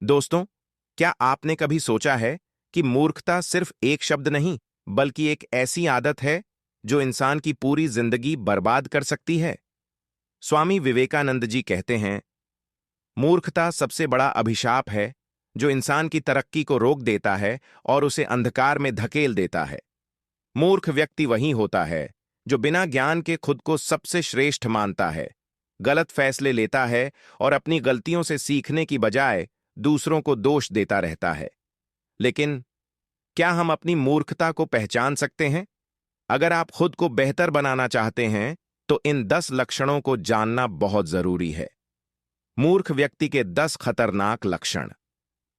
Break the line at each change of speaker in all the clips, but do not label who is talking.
दोस्तों, क्या आपने कभी सोचा है कि मूर्खता सिर्फ एक शब्द नहीं, बल्कि एक ऐसी आदत है जो इंसान की पूरी जिंदगी बर्बाद कर सकती है? स्वामी विवेकानंद जी कहते हैं, मूर्खता सबसे बड़ा अभिशाप है जो इंसान की तरक्की को रोक देता है और उसे अंधकार में धकेल देता है। मूर्ख व्यक्ति वही होता है जो बिना ज्ञान के खुद को सबसे श्रेष्ठ मानता है, गलत फैसले लेता है और अपनी गलतियों से सीखने की बजाय दूसरों को दोष देता रहता है। लेकिन क्या हम अपनी मूर्खता को पहचान सकते हैं? अगर आप खुद को बेहतर बनाना चाहते हैं, तो इन 10 लक्षणों को जानना बहुत जरूरी है। मूर्ख व्यक्ति के 10 खतरनाक लक्षण।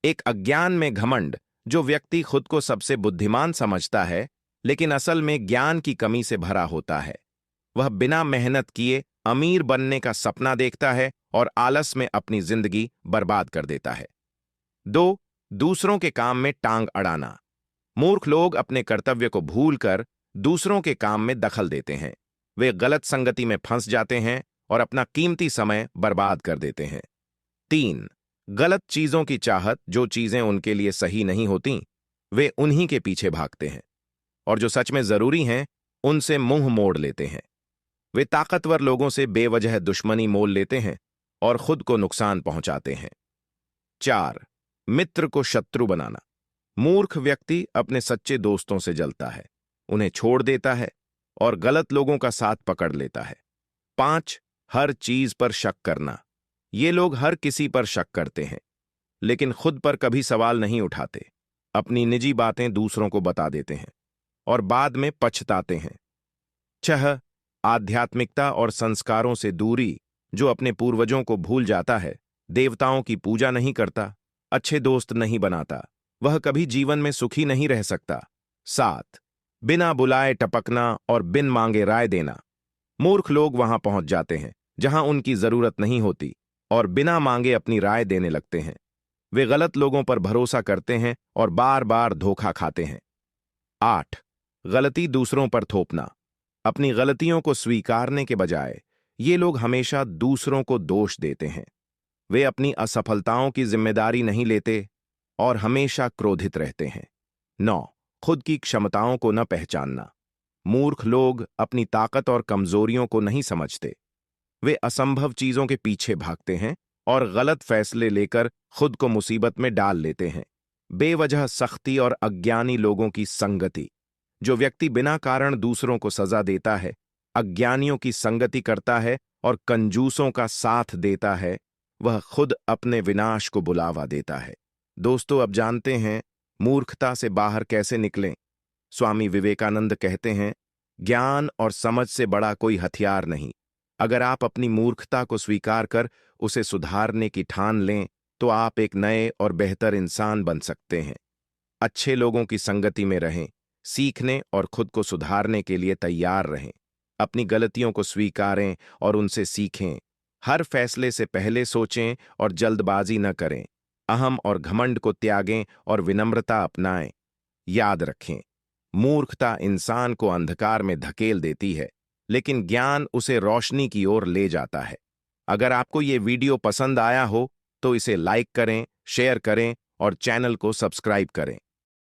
एक अज्ञान में घमंड। जो व्यक्ति खुद को सबसे बुद्धिमान समझता है, लेकिन असल में ज्ञान की कमी से भरा होता है। वह बिना मेहनत किए अमीर बनने का सपना देखता है और आलस में अपनी जिंदगी बर्बाद कर देता है। 2. दूसरों के काम में टांग अड़ाना। मूर्ख लोग अपने कर्तव्य को भूलकर दूसरों के काम में दखल देते हैं। वे गलत संगति में फंस जाते हैं और अपना कीमती समय बर्बाद कर देते हैं। 3. गलत चीजों की चाहत। जो चीजें उनके लिए सही नहीं होती, वे उन्हीं के पीछे भागते हैं, और जो सच में जरूरी हैं, उनसे मुंह मोड़ लेते हैं। वे ताकतवर लोगों से बेवजह दुश्मनी मोल लेते हैं और खुद को नुकसान पहुंचाते हैं। 4. मित्र को शत्रु बनाना। मूर्ख व्यक्ति अपने सच्चे दोस्तों से जलता है, उन्हें छोड़ देता है और गलत लोगों का साथ पकड़ लेता है। 5. हर चीज पर शक करना। ये लोग हर किसी पर शक करते हैं, लेकिन खुद पर कभी सवाल नहीं उठाते। अपनी निजी बातें दूसरों को बता देते हैं और बाद में पछताते हैं। 6. आध्यात्मिकता और संस्कारों से दूरी। जो अपने पूर्वजों को भूल जाता है, देवताओं की पूजा नहीं करता, अच्छे दोस्त नहीं बनाता, वह कभी जीवन में सुखी नहीं रह सकता। 7. बिना बुलाए टपकना और बिन मांगे राय देना। मूर्ख लोग वहां पहुंच जाते हैं जहां उनकी जरूरत नहीं होती और बिना मांगे अपनी राय देने लगते हैं। वे गलत लोगों पर भरोसा करते हैं और बार बार धोखा खाते हैं। 8. गलती दूसरों पर थोपना। अपनी गलतियों को स्वीकारने के बजाय ये लोग हमेशा दूसरों को दोष देते हैं। वे अपनी असफलताओं की जिम्मेदारी नहीं लेते और हमेशा क्रोधित रहते हैं। 9. खुद की क्षमताओं को न पहचानना। मूर्ख लोग अपनी ताकत और कमजोरियों को नहीं समझते। वे असंभव चीजों के पीछे भागते हैं और गलत फैसले लेकर खुद को मुसीबत में डाल लेते हैं। बेवजह सख्ती और अज्ञानी लोगों की संगति। जो व्यक्ति बिना कारण दूसरों को सजा देता है, अज्ञानियों की संगति करता है और कंजूसों का साथ देता है, वह खुद अपने विनाश को बुलावा देता है। दोस्तों, अब जानते हैं मूर्खता से बाहर कैसे निकलें। स्वामी विवेकानंद कहते हैं, ज्ञान और समझ से बड़ा कोई हथियार नहीं। अगर आप अपनी मूर्खता को स्वीकार कर उसे सुधारने की ठान लें, तो आप एक नए और बेहतर इंसान बन सकते हैं। अच्छे लोगों की संगति में रहें, सीखने और खुद को सुधारने के लिए तैयार रहें। अपनी गलतियों को स्वीकारें और उनसे सीखें। हर फैसले से पहले सोचें और जल्दबाजी न करें। अहम और घमंड को त्यागें और विनम्रता अपनाएं। याद रखें, मूर्खता इंसान को अंधकार में धकेल देती है, लेकिन ज्ञान उसे रोशनी की ओर ले जाता है। अगर आपको ये वीडियो पसंद आया हो, तो इसे लाइक करें, शेयर करें और चैनल को सब्सक्राइब करें।